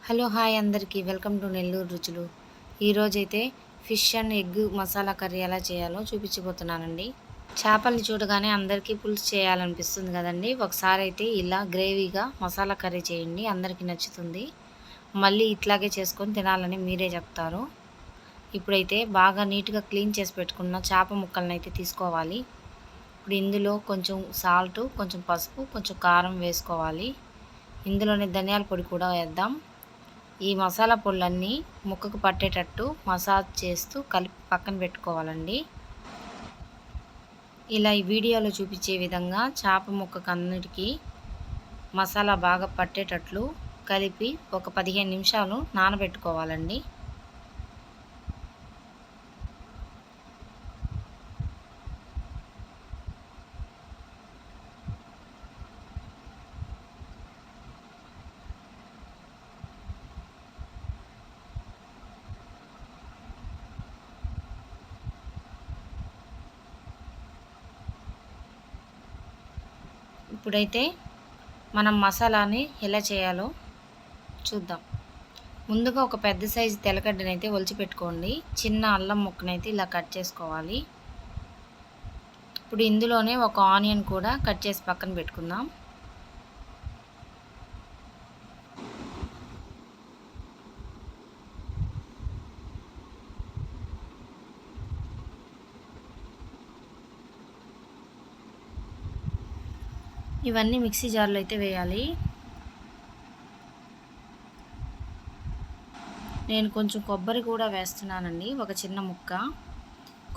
Hello hi అందరికీ welcome to Nellore రుచులు. ఈరోజైతే fish and egg masala curry ఎలా చేయాలో చూపించబోతున్నానండి. చేపల్ని చూడగానే అందరికీ పులుసు చేయాలనిపిస్తుంది కదండి. ఒకసారి అయితే ఇలా గ్రేవీగా మసాలా కర్రీ చేయండి, అందరికీ నచ్చుతుంది. మళ్ళీ ఇట్లాగే చేసుకొని తినాలని మీరే చెప్తారు. ఇప్పుడైతే బాగా నీట్గా క్లీన్ చేసి పెట్టుకున్న చేప ముక్కలను అయితే తీసుకోవాలి. ఇప్పుడు ఇందులో కొంచెం సాల్ట్, కొంచెం పసుపు, కొంచెం కారం వేసుకోవాలి. ఇందులోనే ధనియాల పొడి కూడా వేద్దాం. ఈ మసాలా పొడులన్నీ ముక్కకు పట్టేటట్టు మసాజ్ చేస్తూ కలిపి పక్కన పెట్టుకోవాలండి. ఇలా ఈ వీడియోలో చూపించే విధంగా చేప ముక్కకు అన్నిటికీ మసాలా బాగా పట్టేటట్లు కలిపి ఒక 15 నిమిషాలు నానబెట్టుకోవాలండి. ఇప్పుడైతే మనం మసాలాని ఎలా చేయాలో చూద్దాం. ముందుగా ఒక పెద్ద సైజు తెల్లగడ్డనైతే ఒలిచిపెట్టుకోండి. చిన్న అల్లం ముక్కనైతే ఇలా కట్ చేసుకోవాలి. ఇప్పుడు ఇందులోనే ఒక ఆనియన్ కూడా కట్ చేసి పక్కన పెట్టుకుందాం. ఇవన్నీ మిక్సీ జార్లో అయితే వేయాలి. నేను కొంచెం కొబ్బరి కూడా వేస్తున్నానండి, ఒక చిన్న ముక్క.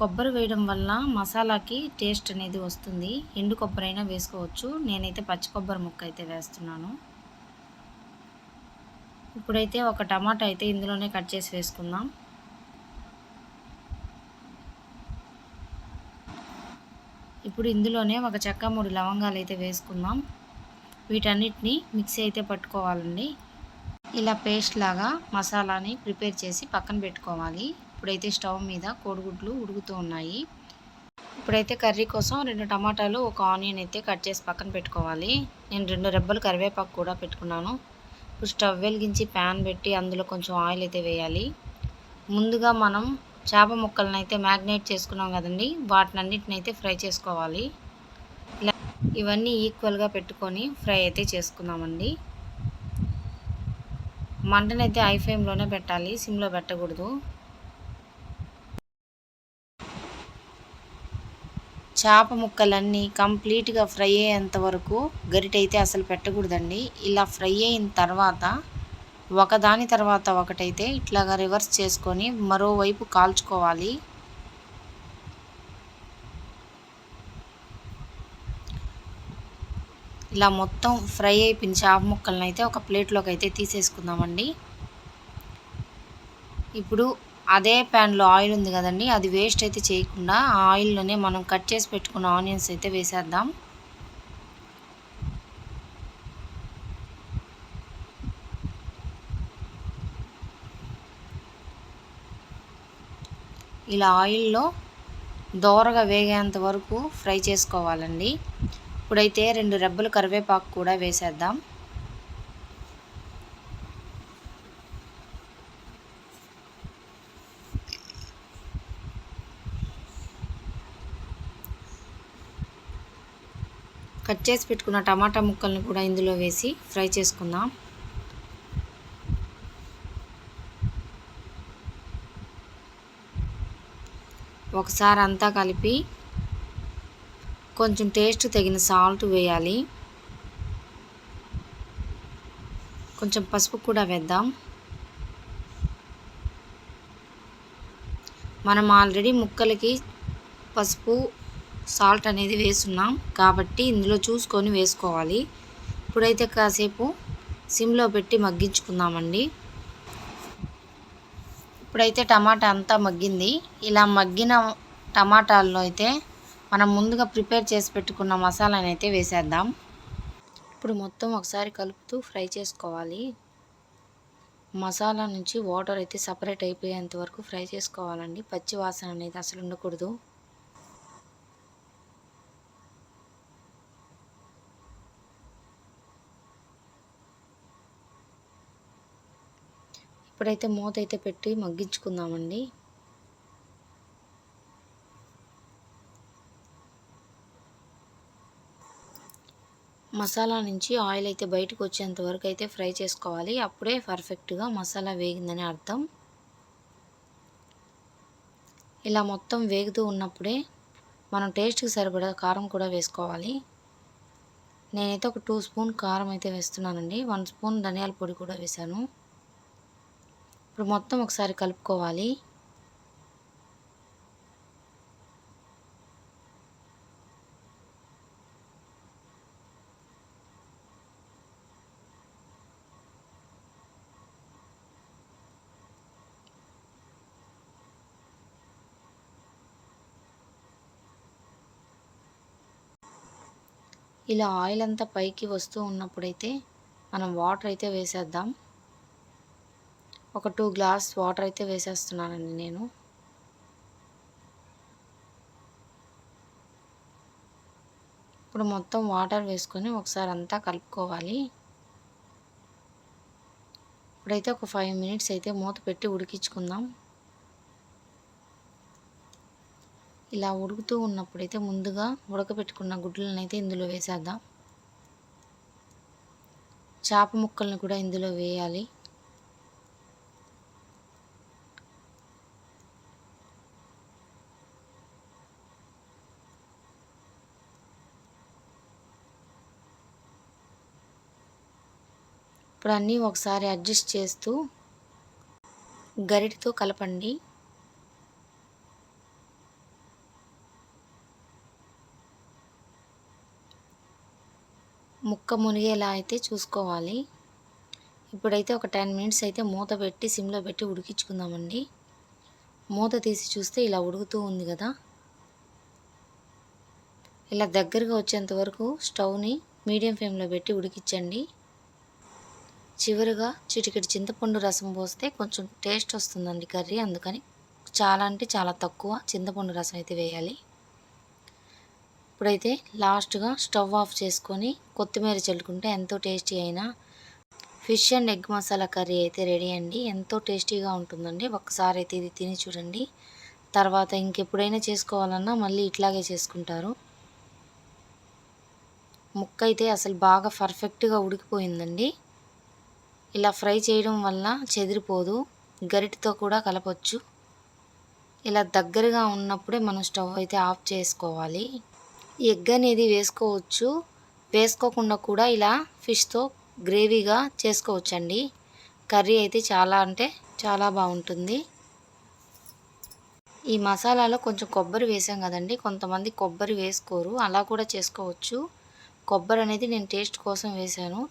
కొబ్బరి వేయడం వల్ల మసాలాకి టేస్ట్ అనేది వస్తుంది. ఎండు కొబ్బరి అయినా వేసుకోవచ్చు, నేనైతే పచ్చి కొబ్బరి ముక్క అయితే వేస్తున్నాను. ఇప్పుడైతే ఒక టమాటా అయితే ఇందులోనే కట్ చేసి వేసుకుందాం. ఇప్పుడు ఇందులోనే ఒక చెక్క 3 లవంగాలు అయితే వేసుకుందాం. వీటన్నిటిని మిక్సీ అయితే పట్టుకోవాలండి. ఇలా పేస్ట్ లాగా మసాలాని ప్రిపేర్ చేసి పక్కన పెట్టుకోవాలి. ఇప్పుడైతే స్టవ్ మీద కోడిగుడ్లు ఉడుకుతూ ఉన్నాయి. ఇప్పుడైతే కర్రీ కోసం 2 టమాటాలు, ఒక ఆనియన్ అయితే కట్ చేసి పక్కన పెట్టుకోవాలి. నేను 2 రెబ్బలు కరివేపాకు కూడా పెట్టుకున్నాను. ఇప్పుడు స్టవ్ వెలిగించి ప్యాన్ పెట్టి అందులో కొంచెం ఆయిల్ అయితే వేయాలి. ముందుగా మనం చేప ముక్కలను అయితే మ్యాగ్నేట్ చేసుకున్నాం కదండి, వాటినన్నిటిని అయితే ఫ్రై చేసుకోవాలి. ఇలా ఇవన్నీ ఈక్వల్గా పెట్టుకొని ఫ్రై అయితే చేసుకుందామండి. మంటనైతే హై ఫ్లేమ్లోనే పెట్టాలి, సిమ్లో పెట్టకూడదు. చేప ముక్కలన్నీ కంప్లీట్గా ఫ్రై అయ్యేంత వరకు గరిటైతే అసలు పెట్టకూడదండి. ఇలా ఫ్రై అయిన తర్వాత ఒకదాని తర్వాత ఒకటైతే ఇట్లాగా రివర్స్ చేసుకొని మరోవైపు కాల్చుకోవాలి. ఇలా మొత్తం ఫ్రై అయిపోయిన చేప ముక్కలను అయితే ఒక ప్లేట్లోకి అయితే తీసేసుకుందామండి. ఇప్పుడు అదే ప్యాన్లో ఆయిల్ ఉంది కదండి, అది వేస్ట్ అయితే చేయకుండా ఆ ఆయిల్లోనే మనం కట్ చేసి పెట్టుకున్న ఆనియన్స్ అయితే వేసేద్దాం. ఇలా ఆయిల్లో దోరగా వేగేంత వరకు ఫ్రై చేసుకోవాలండి. ఇప్పుడైతే 2 రెబ్బలు కరివేపాకు కూడా వేసేద్దాం. కట్ చేసి పెట్టుకున్న టమాటా ముక్కల్ని కూడా ఇందులో వేసి ఫ్రై చేసుకుందాం. ఒకసారి అంతా కలిపి కొంచెం టేస్ట్ తగిన సాల్ట్ వేయాలి. కొంచెం పసుపు కూడా వేద్దాం. మనం ఆల్రెడీ ముక్కలకి పసుపు, సాల్ట్ అనేది వేస్తున్నాం కాబట్టి ఇందులో చూసుకొని వేసుకోవాలి. ఇప్పుడైతే కాసేపు సిమ్లో పెట్టి మగ్గించుకుందామండి. ఇప్పుడైతే టమాటా అంతా మగ్గింది. ఇలా మగ్గిన టమాటాల్లో అయితే మనం ముందుగా ప్రిపేర్ చేసి పెట్టుకున్న మసాలాని అయితే వేసేద్దాం. ఇప్పుడు మొత్తం ఒకసారి కలుపుతూ ఫ్రై చేసుకోవాలి. మసాలా నుంచి వాటర్ అయితే సపరేట్ అయిపోయేంత వరకు ఫ్రై చేసుకోవాలండి. పచ్చి వాసన అనేది అసలు ఉండకూడదు. ఇప్పుడైతే మూత అయితే పెట్టి మగ్గించుకుందామండి. మసాలా నుంచి ఆయిల్ అయితే బయటకు వచ్చేంత వరకు అయితే ఫ్రై చేసుకోవాలి. అప్పుడే పర్ఫెక్ట్గా మసాలా వేగిందని అర్థం. ఇలా మొత్తం వేగుతూ ఉన్నప్పుడే మనం టేస్ట్కి సరిపడా కారం కూడా వేసుకోవాలి. నేనైతే ఒక 2 స్పూన్ కారం అయితే వేస్తున్నానండి. 1 స్పూన్ ధనియాల పొడి కూడా వేశాను. ఇప్పుడు మొత్తం ఒకసారి కలుపుకోవాలి. ఇలా ఆయిల్ అంతా పైకి వస్తూ ఉన్నప్పుడైతే మనం వాటర్ అయితే వేసేద్దాం. ఒక 2 గ్లాస్ వాటర్ అయితే వేసేస్తున్నానండి నేను. ఇప్పుడు మొత్తం వాటర్ వేసుకొని ఒకసారి అంతా కలుపుకోవాలి. ఇప్పుడైతే ఒక 5 మినిట్స్ అయితే మూత పెట్టి ఉడికించుకుందాం. ఇలా ఉడుకుతూ ఉన్నప్పుడైతే ముందుగా ఉడకబెట్టుకున్న గుడ్లను అయితే ఇందులో వేసేద్దాం. చేప ముక్కల్ని కూడా ఇందులో వేయాలి. ఇప్పుడు అన్నీ ఒకసారి అడ్జస్ట్ చేస్తూ గరిటెతో కలపండి. ముక్క మునిగేలా అయితే చూసుకోవాలి. ఇప్పుడైతే ఒక 10 మినిట్స్ అయితే మూత పెట్టి సిమ్లో పెట్టి ఉడికించుకుందామండి. మూత తీసి చూస్తే ఇలా ఉడుకుతూ ఉంది కదా. ఇలా దగ్గరగా వచ్చేంత వరకు స్టవ్ని మీడియం ఫ్లేమ్లో పెట్టి ఉడికించండి. చివరిగా చిటికెడు చింతపండు రసం పోస్తే కొంచెం టేస్ట్ వస్తుందండి కర్రీ. అందుకని చాలా అంటే చాలా తక్కువ చింతపండు రసం అయితే వేయాలి. ఇప్పుడైతే లాస్ట్గా స్టవ్ ఆఫ్ చేసుకొని కొత్తిమీర చల్లుకుంటే ఎంతో టేస్టీ అయిన fish and egg masala curry అయితే రెడీ అండి. ఎంతో టేస్టీగా ఉంటుందండి. ఒక్కసారి అయితే ఇది తిని చూడండి. తర్వాత ఇంకెప్పుడైనా చేసుకోవాలన్నా మళ్ళీ ఇట్లాగే చేసుకుంటారు. ముక్క అయితే అసలు బాగా పర్ఫెక్ట్గా ఉడికిపోయిందండి. ఇలా ఫ్రై చేయడం వల్ల చెదిరిపోదు. గరిటెతో కూడా కలపొచ్చు. ఇలా దగ్గరగా ఉన్నప్పుడే మనం స్టవ్ అయితే ఆఫ్ చేసుకోవాలి. ఎగ్ అనేది వేసుకోవచ్చు, వేసుకోకుండా కూడా ఇలా ఫిష్తో గ్రేవీగా చేసుకోవచ్చండి. కర్రీ అయితే చాలా అంటే చాలా బాగుంటుంది. ఈ మసాలాలో కొంచెం కొబ్బరి వేసాం కదండి, కొంతమంది కొబ్బరి వేసుకోరు, అలా కూడా చేసుకోవచ్చు. కొబ్బరి అనేది నేను టేస్ట్ కోసం వేసాను.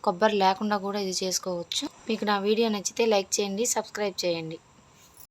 కొబ్బరి లేకుండా కూడా ఇది చేసుకోవచ్చు. మీకు నా వీడియో నచ్చితే లైక్ చేయండి, సబ్స్క్రైబ్ చేయండి.